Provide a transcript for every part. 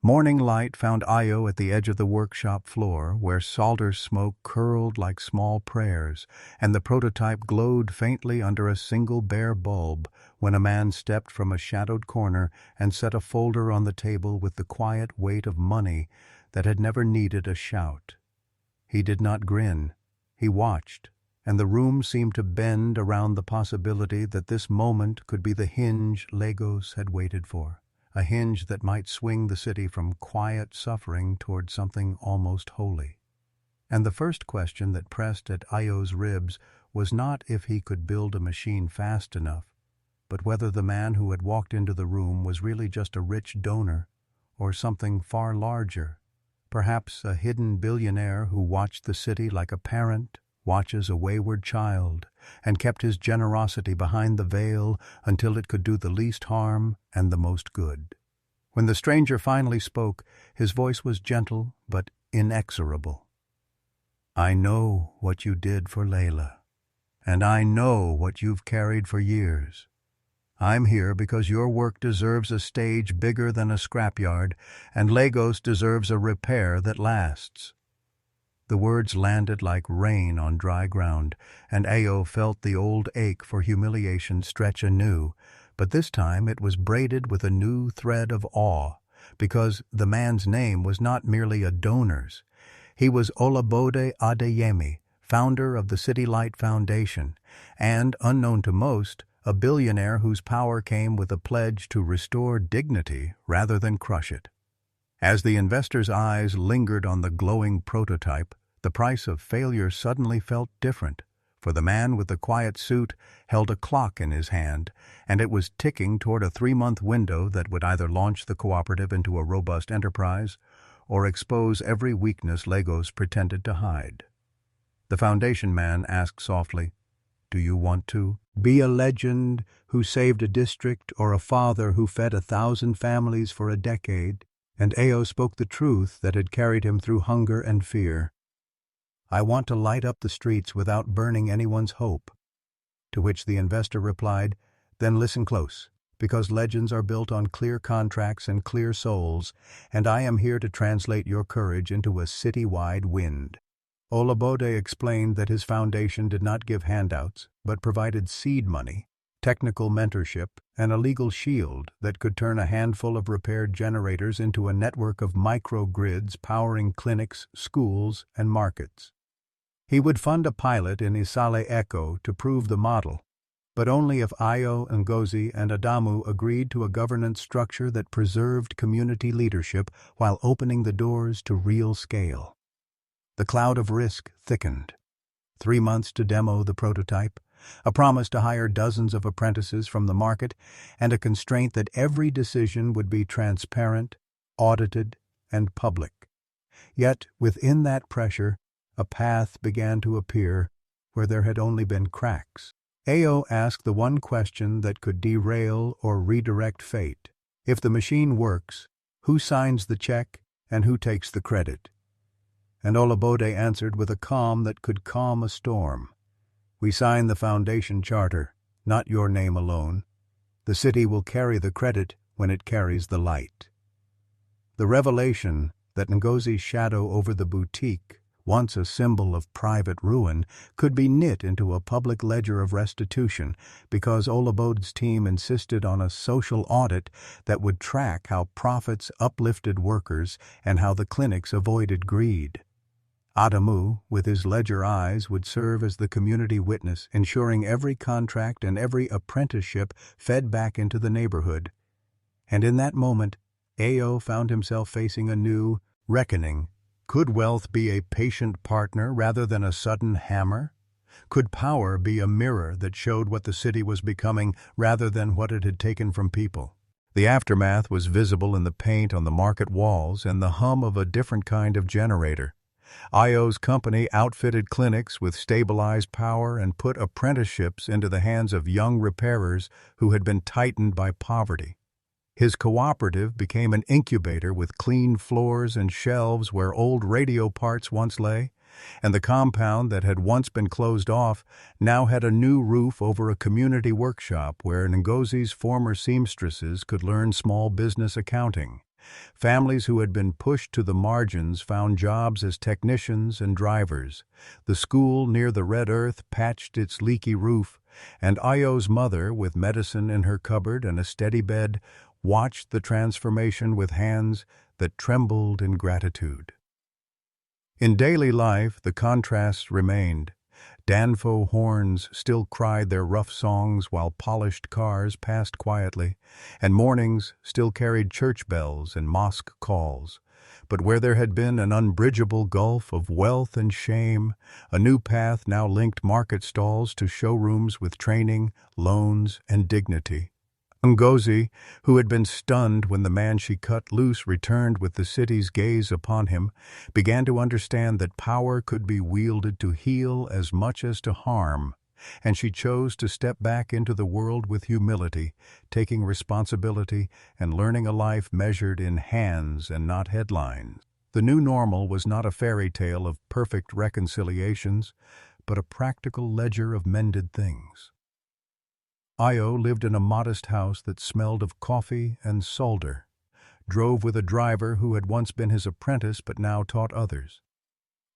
Morning light found Io at the edge of the workshop floor, where solder smoke curled like small prayers, and the prototype glowed faintly under a single bare bulb, when a man stepped from a shadowed corner and set a folder on the table with the quiet weight of money that had never needed a shout. He did not grin. He watched, and the room seemed to bend around the possibility that this moment could be the hinge Lagos had waited for. A hinge that might swing the city from quiet suffering toward something almost holy. And the first question that pressed at Io's ribs was not if he could build a machine fast enough, but whether the man who had walked into the room was really just a rich donor, or something far larger, perhaps a hidden billionaire who watched the city like a parent watches a wayward child, and kept his generosity behind the veil until it could do the least harm and the most good. When the stranger finally spoke, his voice was gentle but inexorable. "I know what you did for Layla, and I know what you've carried for years. I'm here because your work deserves a stage bigger than a scrapyard, and Lagos deserves a repair that lasts." The words landed like rain on dry ground, and Ao felt the old ache for humiliation stretch anew, but this time it was braided with a new thread of awe, because the man's name was not merely a donor's. He was Olabode Adeyemi, founder of the City Light Foundation, and, unknown to most, a billionaire whose power came with a pledge to restore dignity rather than crush it. As the investor's eyes lingered on the glowing prototype, the price of failure suddenly felt different, for the man with the quiet suit held a clock in his hand, and it was ticking toward a 3-month window that would either launch the cooperative into a robust enterprise or expose every weakness Lagos pretended to hide. The foundation man asked softly, "Do you want to be a legend who saved a district or a father who fed 1,000 families for a decade?" And Ao spoke the truth that had carried him through hunger and fear. "I want to light up the streets without burning anyone's hope." To which the investor replied, "Then listen close, because legends are built on clear contracts and clear souls, and I am here to translate your courage into a city-wide wind." Olabode explained that his foundation did not give handouts, but provided seed money, technical mentorship, and a legal shield that could turn a handful of repaired generators into a network of microgrids powering clinics, schools, and markets. He would fund a pilot in Isale Eko to prove the model, but only if Io, Ngozi, and Adamu agreed to a governance structure that preserved community leadership while opening the doors to real scale. The cloud of risk thickened. 3 months to demo the prototype, a promise to hire dozens of apprentices from the market, and a constraint that every decision would be transparent, audited, and public. Yet, within that pressure, a path began to appear where there had only been cracks. Ao asked the one question that could derail or redirect fate. If the machine works, who signs the check and who takes the credit? And Olabode answered with a calm that could calm a storm. "We sign the foundation charter, not your name alone. The city will carry the credit when it carries the light." The revelation that Ngozi's shadow over the boutique, once a symbol of private ruin, could be knit into a public ledger of restitution because Olabode's team insisted on a social audit that would track how profits uplifted workers and how the clinics avoided greed. Adamu, with his ledger eyes, would serve as the community witness, ensuring every contract and every apprenticeship fed back into the neighborhood. And in that moment, Ao found himself facing a new reckoning. Could wealth be a patient partner rather than a sudden hammer? Could power be a mirror that showed what the city was becoming rather than what it had taken from people? The aftermath was visible in the paint on the market walls and the hum of a different kind of generator. Io's company outfitted clinics with stabilized power and put apprenticeships into the hands of young repairers who had been tightened by poverty. His cooperative became an incubator with clean floors and shelves where old radio parts once lay, and the compound that had once been closed off now had a new roof over a community workshop where Ngozi's former seamstresses could learn small business accounting. Families who had been pushed to the margins found jobs as technicians and drivers. The school near the red earth patched its leaky roof, and Ayo's mother, with medicine in her cupboard and a steady bed, watched the transformation with hands that trembled in gratitude. In daily life, the contrasts remained. Danfo horns still cried their rough songs while polished cars passed quietly, and mornings still carried church bells and mosque calls. But where there had been an unbridgeable gulf of wealth and shame, a new path now linked market stalls to showrooms with training, loans, and dignity. Ngozi, who had been stunned when the man she cut loose returned with the city's gaze upon him, began to understand that power could be wielded to heal as much as to harm, and she chose to step back into the world with humility, taking responsibility and learning a life measured in hands and not headlines. The new normal was not a fairy tale of perfect reconciliations, but a practical ledger of mended things. Ayo lived in a modest house that smelled of coffee and solder, drove with a driver who had once been his apprentice but now taught others,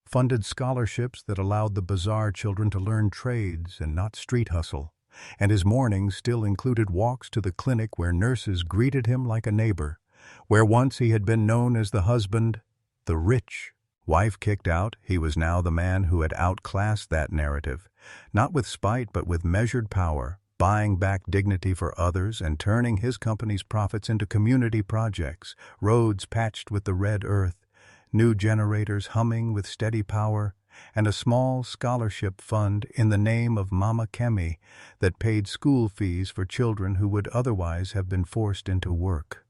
funded scholarships that allowed the bazaar children to learn trades and not street hustle, and his mornings still included walks to the clinic where nurses greeted him like a neighbor, where once he had been known as the husband, the rich. Wife kicked out, he was now the man who had outclassed that narrative, not with spite but with measured power, buying back dignity for others and turning his company's profits into community projects, roads patched with the red earth, new generators humming with steady power, and a small scholarship fund in the name of Mama Kemi that paid school fees for children who would otherwise have been forced into work.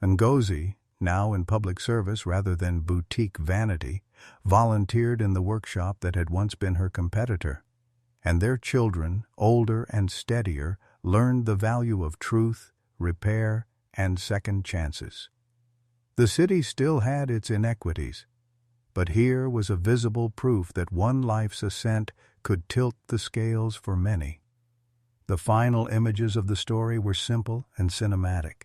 Ngozi, now in public service rather than boutique vanity, volunteered in the workshop that had once been her competitor, and their children, older and steadier, learned the value of truth, repair, and second chances. The city still had its inequities, but here was a visible proof that one life's ascent could tilt the scales for many. The final images of the story were simple and cinematic.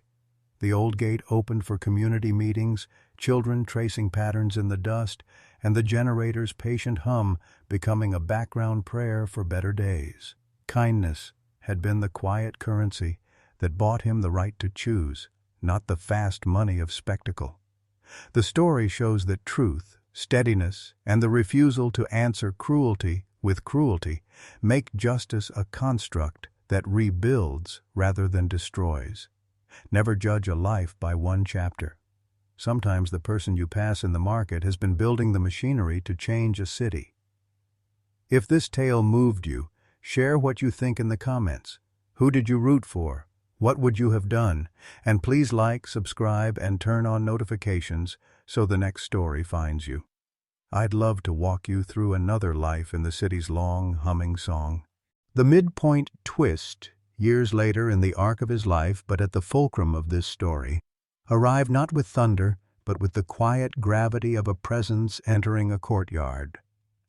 The old gate opened for community meetings, children tracing patterns in the dust, and the generator's patient hum becoming a background prayer for better days. Kindness had been the quiet currency that bought him the right to choose, not the fast money of spectacle. The story shows that truth, steadiness, and the refusal to answer cruelty with cruelty make justice a construct that rebuilds rather than destroys. Never judge a life by one chapter. Sometimes the person you pass in the market has been building the machinery to change a city. If this tale moved you, share what you think in the comments. Who did you root for? What would you have done? And please like, subscribe, and turn on notifications so the next story finds you. I'd love to walk you through another life in the city's long, humming song. The midpoint twist, years later in the arc of his life but at the fulcrum of this story, arrived not with thunder, but with the quiet gravity of a presence entering a courtyard.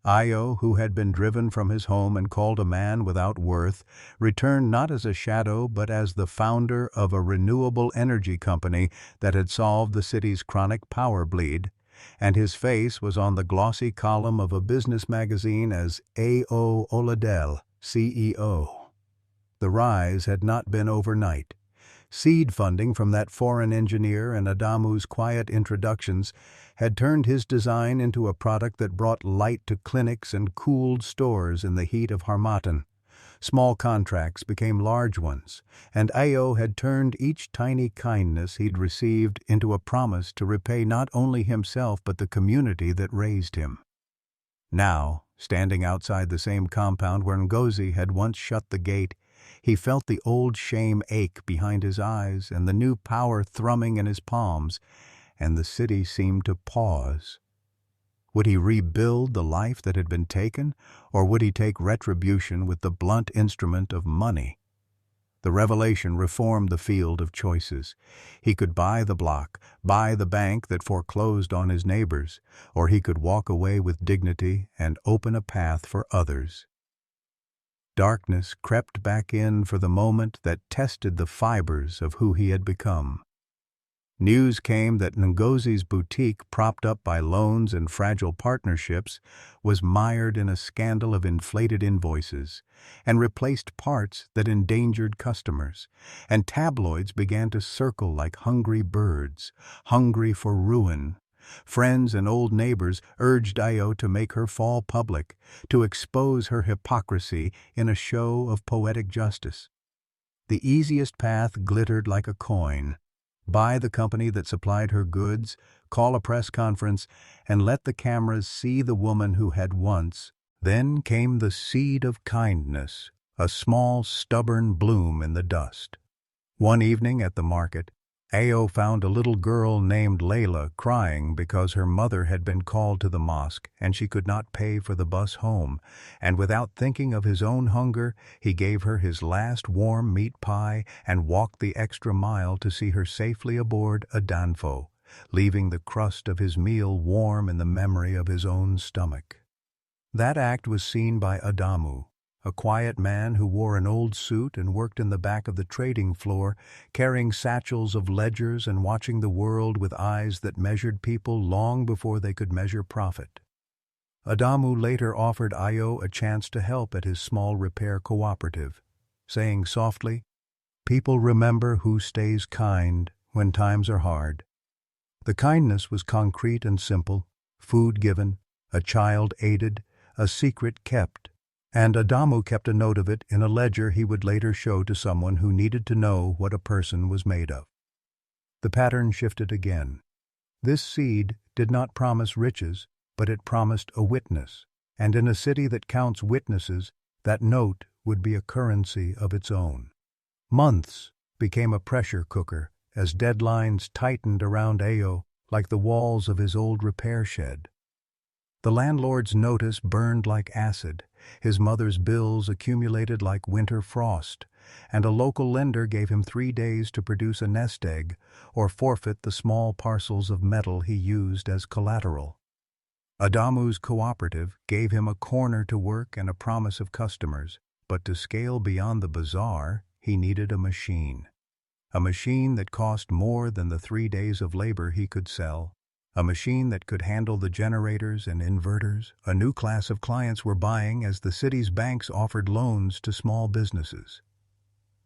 Ayo, who had been driven from his home and called a man without worth, returned not as a shadow but as the founder of a renewable energy company that had solved the city's chronic power bleed, and his face was on the glossy column of a business magazine as A.O. Oladel, CEO. The rise had not been overnight. Seed funding from that foreign engineer and Adamu's quiet introductions had turned his design into a product that brought light to clinics and cooled stores in the heat of harmattan. Small contracts became large ones, and Ayo had turned each tiny kindness he'd received into a promise to repay not only himself but the community that raised him. Now, standing outside the same compound where Ngozi had once shut the gate, he felt the old shame ache behind his eyes and the new power thrumming in his palms, and the city seemed to pause. Would he rebuild the life that had been taken, or would he take retribution with the blunt instrument of money? The revelation reformed the field of choices. He could buy the block, buy the bank that foreclosed on his neighbors, or he could walk away with dignity and open a path for others. Darkness crept back in for the moment that tested the fibers of who he had become. News came that Ngozi's boutique, propped up by loans and fragile partnerships, was mired in a scandal of inflated invoices and replaced parts that endangered customers, and tabloids began to circle like hungry birds, hungry for ruin. Friends and old neighbors urged Io to make her fall public, to expose her hypocrisy in a show of poetic justice. The easiest path glittered like a coin. Buy the company that supplied her goods, call a press conference, and let the cameras see the woman who had once. Then came the seed of kindness, a small, stubborn bloom in the dust. One evening at the market, Ao found a little girl named Layla crying because her mother had been called to the mosque and she could not pay for the bus home, and without thinking of his own hunger, he gave her his last warm meat pie and walked the extra mile to see her safely aboard a danfo, leaving the crust of his meal warm in the memory of his own stomach. That act was seen by Adamu, a quiet man who wore an old suit and worked in the back of the trading floor, carrying satchels of ledgers and watching the world with eyes that measured people long before they could measure profit. Adamu later offered Io a chance to help at his small repair cooperative, saying softly, "People remember who stays kind when times are hard." The kindness was concrete and simple: food given, a child aided, a secret kept. And Adamu kept a note of it in a ledger he would later show to someone who needed to know what a person was made of. The pattern shifted again. This seed did not promise riches, but it promised a witness, and in a city that counts witnesses, that note would be a currency of its own. Months became a pressure cooker as deadlines tightened around Ao like the walls of his old repair shed. The landlord's notice burned like acid, his mother's bills accumulated like winter frost, and a local lender gave him 3 days to produce a nest egg or forfeit the small parcels of metal he used as collateral. Adamu's cooperative gave him a corner to work and a promise of customers, but to scale beyond the bazaar, he needed a machine. A machine that cost more than the 3 days of labor he could sell. A machine that could handle the generators and inverters a new class of clients were buying as the city's banks offered loans to small businesses.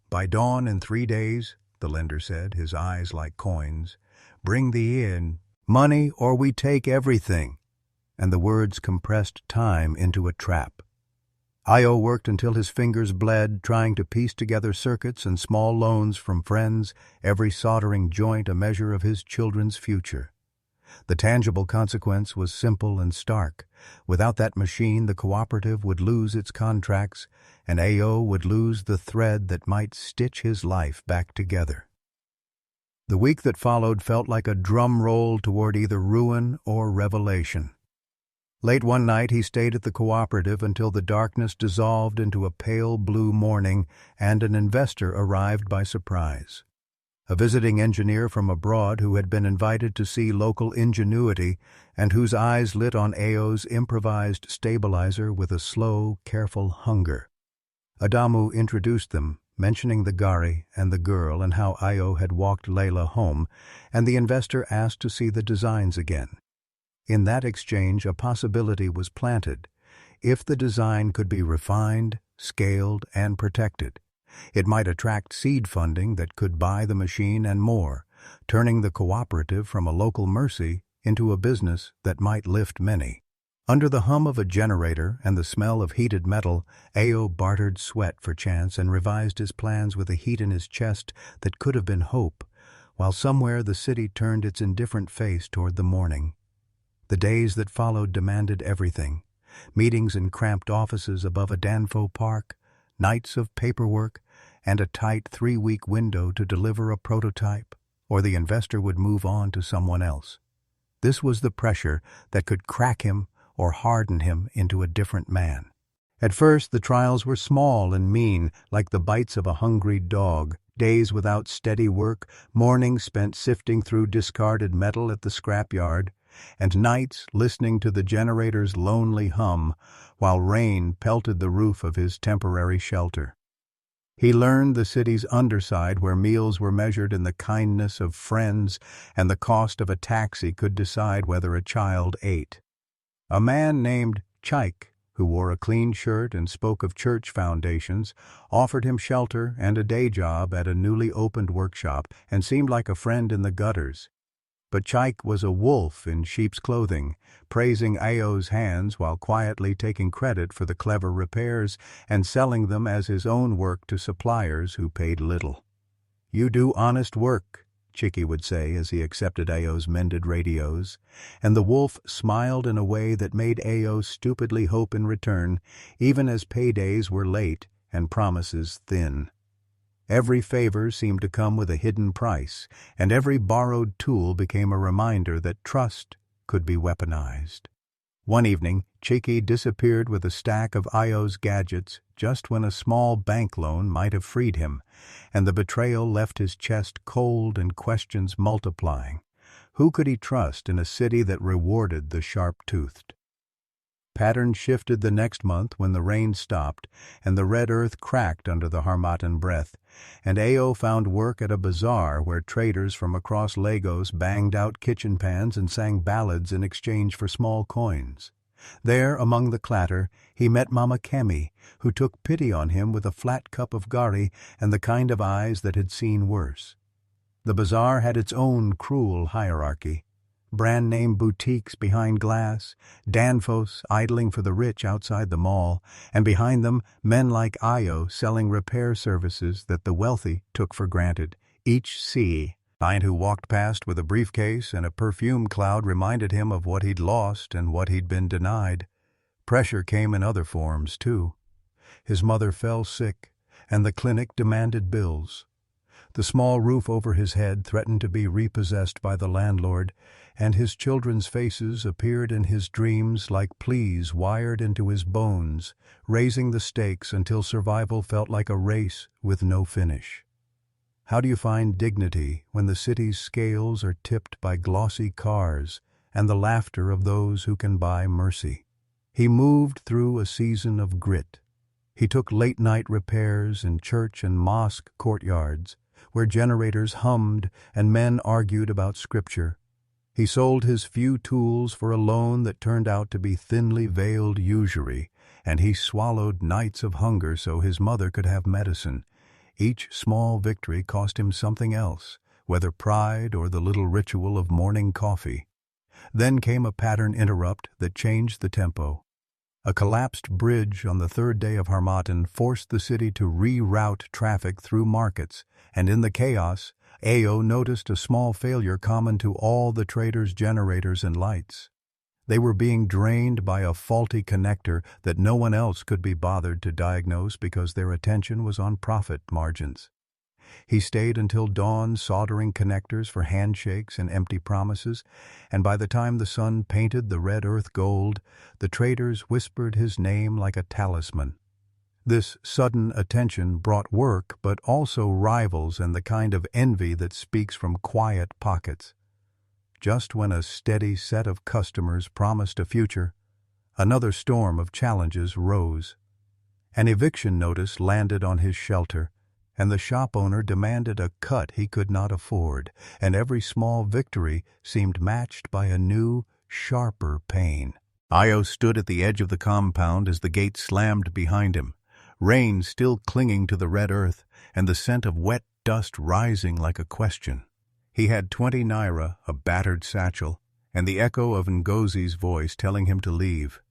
"By dawn in 3 days," the lender said, his eyes like coins, "bring thee in money or we take everything." And the words compressed time into a trap. Io worked until his fingers bled, trying to piece together circuits and small loans from friends, every soldering joint a measure of his children's future. The tangible consequence was simple and stark. Without that machine, the cooperative would lose its contracts, and Ao would lose the thread that might stitch his life back together. The week that followed felt like a drum roll toward either ruin or revelation. Late one night he stayed at the cooperative until the darkness dissolved into a pale blue morning and an investor arrived by surprise. A visiting engineer from abroad who had been invited to see local ingenuity and whose eyes lit on Ao's improvised stabilizer with a slow, careful hunger. Adamu introduced them, mentioning the gari and the girl and how Ao had walked Layla home, and the investor asked to see the designs again. In that exchange, a possibility was planted. If the design could be refined, scaled, and protected, it might attract seed funding that could buy the machine and more, turning the cooperative from a local mercy into a business that might lift many. Under the hum of a generator and the smell of heated metal, Ao bartered sweat for chance and revised his plans with a heat in his chest that could have been hope, while somewhere the city turned its indifferent face toward the morning. The days that followed demanded everything: meetings in cramped offices above a danfo park, nights of paperwork, and a tight 3-week window to deliver a prototype, or the investor would move on to someone else. This was the pressure that could crack him or harden him into a different man. At first, the trials were small and mean, like the bites of a hungry dog, days without steady work, mornings spent sifting through discarded metal at the scrapyard, and nights listening to the generator's lonely hum while rain pelted the roof of his temporary shelter. He learned the city's underside where meals were measured in the kindness of friends and the cost of a taxi could decide whether a child ate. A man named Chaik, who wore a clean shirt and spoke of church foundations, offered him shelter and a day job at a newly opened workshop and seemed like a friend in the gutters. But Chaik was a wolf in sheep's clothing, praising Ayo's hands while quietly taking credit for the clever repairs and selling them as his own work to suppliers who paid little. "You do honest work," Chiki would say as he accepted Ayo's mended radios, and the wolf smiled in a way that made Ayo stupidly hope in return, even as paydays were late and promises thin. Every favor seemed to come with a hidden price, and every borrowed tool became a reminder that trust could be weaponized. One evening, Chiki disappeared with a stack of Ayo's gadgets just when a small bank loan might have freed him, and the betrayal left his chest cold and questions multiplying. Who could he trust in a city that rewarded the sharp-toothed? Pattern shifted the next month when the rain stopped and the red earth cracked under the harmattan breath, and Ayo found work at a bazaar where traders from across Lagos banged out kitchen pans and sang ballads in exchange for small coins. There, among the clatter, he met Mama Kemi, who took pity on him with a flat cup of gari and the kind of eyes that had seen worse. The bazaar had its own cruel hierarchy. Brand-name boutiques behind glass, danfos idling for the rich outside the mall, and behind them men like Ayo selling repair services that the wealthy took for granted. Each client who walked past with a briefcase and a perfume cloud reminded him of what he'd lost and what he'd been denied. Pressure came in other forms, too. His mother fell sick, and the clinic demanded bills. The small roof over his head threatened to be repossessed by the landlord, and his children's faces appeared in his dreams like pleas wired into his bones, raising the stakes until survival felt like a race with no finish. How do you find dignity when the city's scales are tipped by glossy cars and the laughter of those who can buy mercy? He moved through a season of grit. He took late-night repairs in church and mosque courtyards, where generators hummed and men argued about scripture. He sold his few tools for a loan that turned out to be thinly veiled usury, and he swallowed nights of hunger so his mother could have medicine. Each small victory cost him something else, whether pride or the little ritual of morning coffee. Then came a pattern interrupt that changed the tempo. A collapsed bridge on the third day of Harmattan forced the city to reroute traffic through markets, and in the chaos, Ayo noticed a small failure common to all the traders' generators and lights. They were being drained by a faulty connector that no one else could be bothered to diagnose because their attention was on profit margins. He stayed until dawn soldering connectors for handshakes and empty promises, and by the time the sun painted the red earth gold, the traders whispered his name like a talisman. This sudden attention brought work, but also rivals and the kind of envy that speaks from quiet pockets. Just when a steady set of customers promised a future, another storm of challenges rose. An eviction notice landed on his shelter, and the shop owner demanded a cut he could not afford, and every small victory seemed matched by a new, sharper pain. Ayo stood at the edge of the compound as the gate slammed behind him, rain still clinging to the red earth, and the scent of wet dust rising like a question. He had 20 naira, a battered satchel, and the echo of Ngozi's voice telling him to leave.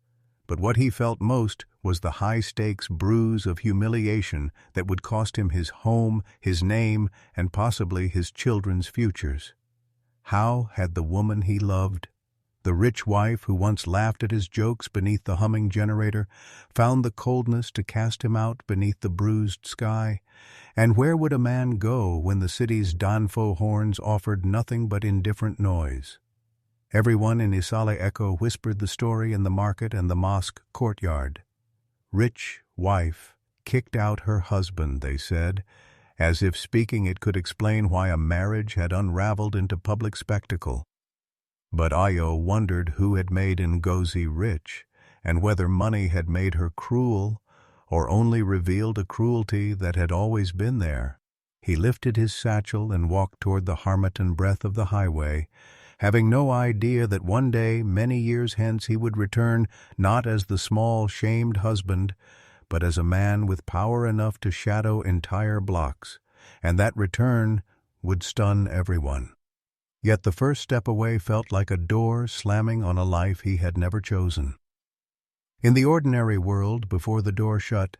But what he felt most was the high-stakes bruise of humiliation that would cost him his home, his name, and possibly his children's futures. How had the woman he loved, the rich wife who once laughed at his jokes beneath the humming generator, found the coldness to cast him out beneath the bruised sky? And where would a man go when the city's danfo horns offered nothing but indifferent noise? Everyone in Isale Eko whispered the story in the market and the mosque courtyard. Rich wife kicked out her husband, they said, as if speaking it could explain why a marriage had unraveled into public spectacle. But Ayo wondered who had made Ngozi rich, and whether money had made her cruel, or only revealed a cruelty that had always been there. He lifted his satchel and walked toward the harmattan breath of the highway, having no idea that one day, many years hence, he would return not as the small, shamed husband, but as a man with power enough to shadow entire blocks, and that return would stun everyone. Yet the first step away felt like a door slamming on a life he had never chosen. In the ordinary world, before the door shut,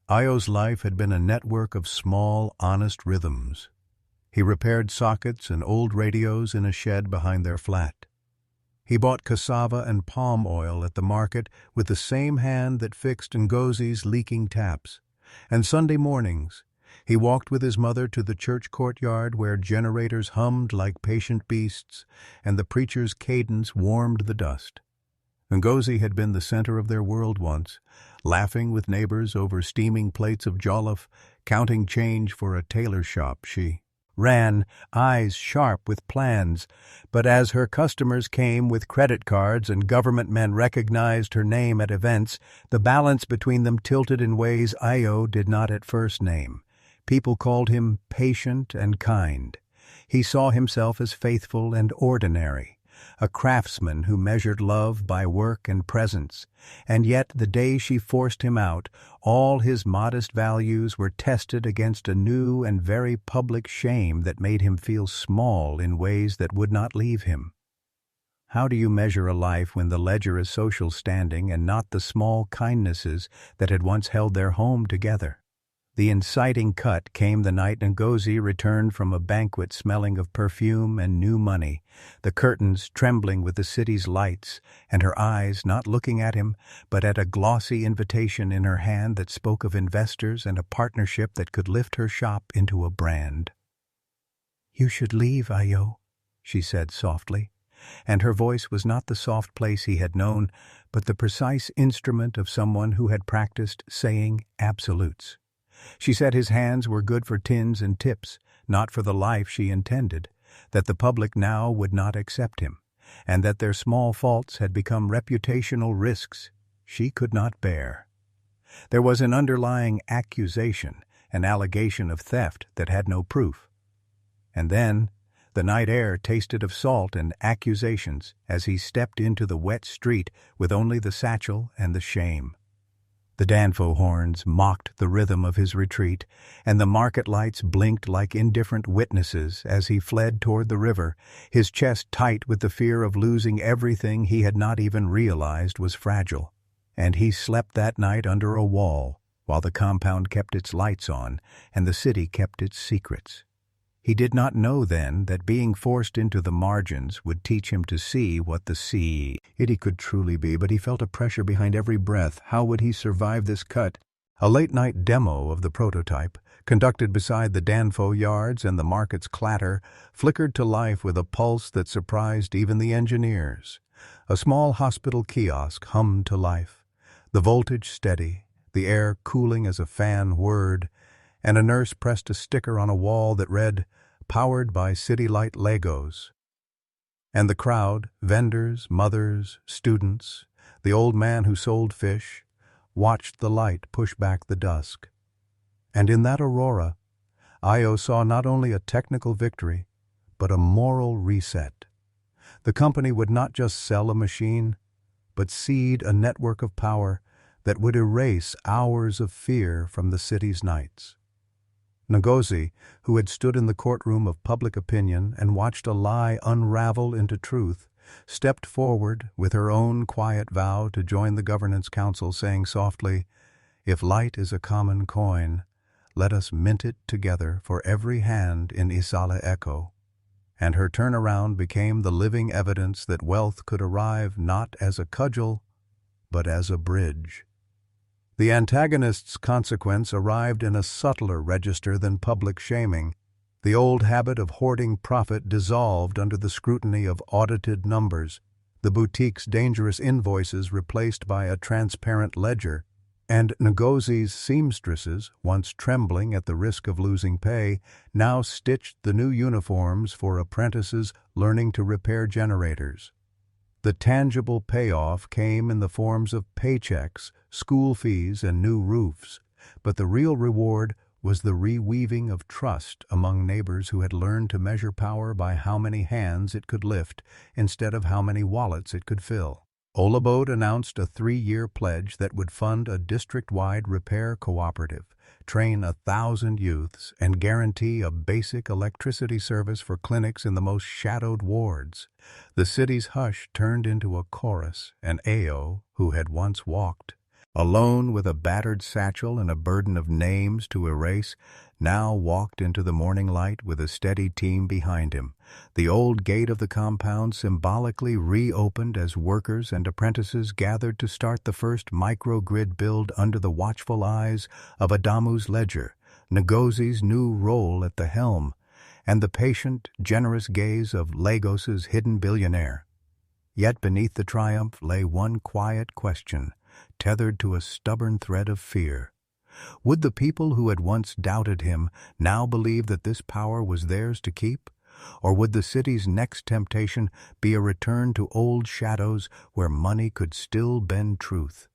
Ayo's life had been a network of small, honest rhythms. He repaired sockets and old radios in a shed behind their flat. He bought cassava and palm oil at the market with the same hand that fixed Ngozi's leaking taps. And Sunday mornings, he walked with his mother to the church courtyard where generators hummed like patient beasts and the preacher's cadence warmed the dust. Ngozi had been the center of their world once, laughing with neighbors over steaming plates of jollof, counting change for a tailor shop she ran, eyes sharp with plans, but as her customers came with credit cards and government men recognized her name at events, the balance between them tilted in ways Ayo did not at first name. People called him patient and kind. He saw himself as faithful and ordinary, a craftsman who measured love by work and presence, and yet the day she forced him out, all his modest values were tested against a new and very public shame that made him feel small in ways that would not leave him. How do you measure a life when the ledger is social standing and not the small kindnesses that had once held their home together? The inciting cut came the night Ngozi returned from a banquet smelling of perfume and new money, the curtains trembling with the city's lights, and her eyes not looking at him, but at a glossy invitation in her hand that spoke of investors and a partnership that could lift her shop into a brand. "You should leave, Ayo," she said softly, and her voice was not the soft place he had known, but the precise instrument of someone who had practiced saying absolutes. She said his hands were good for tins and tips, not for the life she intended, that the public now would not accept him, and that their small faults had become reputational risks she could not bear. There was an underlying accusation, an allegation of theft that had no proof. And then the night air tasted of salt and accusations as he stepped into the wet street with only the satchel and the shame. The danfo horns mocked the rhythm of his retreat, and the market lights blinked like indifferent witnesses as he fled toward the river, his chest tight with the fear of losing everything he had not even realized was fragile. And he slept that night under a wall, while the compound kept its lights on and the city kept its secrets. He did not know then that being forced into the margins would teach him to see what the sea he could truly be, but he felt a pressure behind every breath. How would he survive this cut? A late-night demo of the prototype, conducted beside the danfo yards and the market's clatter, flickered to life with a pulse that surprised even the engineers. A small hospital kiosk hummed to life, the voltage steady, the air cooling as a fan whirred, and a nurse pressed a sticker on a wall that read, "Powered by City Light Legos." And the crowd, vendors, mothers, students, the old man who sold fish, watched the light push back the dusk. And in that aurora, Ayo saw not only a technical victory, but a moral reset. The company would not just sell a machine, but seed a network of power that would erase hours of fear from the city's nights. Ngozi, who had stood in the courtroom of public opinion and watched a lie unravel into truth, stepped forward with her own quiet vow to join the governance council, saying softly, "If light is a common coin, let us mint it together for every hand in Isale Eko." And her turnaround became the living evidence that wealth could arrive not as a cudgel, but as a bridge. The antagonist's consequence arrived in a subtler register than public shaming. The old habit of hoarding profit dissolved under the scrutiny of audited numbers, the boutique's dangerous invoices replaced by a transparent ledger, and Ngozi's seamstresses, once trembling at the risk of losing pay, now stitched the new uniforms for apprentices learning to repair generators. The tangible payoff came in the forms of paychecks, school fees, and new roofs, but the real reward was the reweaving of trust among neighbors who had learned to measure power by how many hands it could lift instead of how many wallets it could fill. Olabode announced a 3-year pledge that would fund a district-wide repair cooperative, train 1,000 youths, and guarantee a basic electricity service for clinics in the most shadowed wards. The city's hush turned into a chorus, and Ao, who had once walked alone with a battered satchel and a burden of names to erase, now walked into the morning light with a steady team behind him. The old gate of the compound symbolically reopened as workers and apprentices gathered to start the first microgrid build under the watchful eyes of Adamu's ledger, Ngozi's new role at the helm, and the patient, generous gaze of Lagos's hidden billionaire. Yet beneath the triumph lay one quiet question, tethered to a stubborn thread of fear. Would the people who had once doubted him now believe that this power was theirs to keep? Or would the city's next temptation be a return to old shadows where money could still bend truth?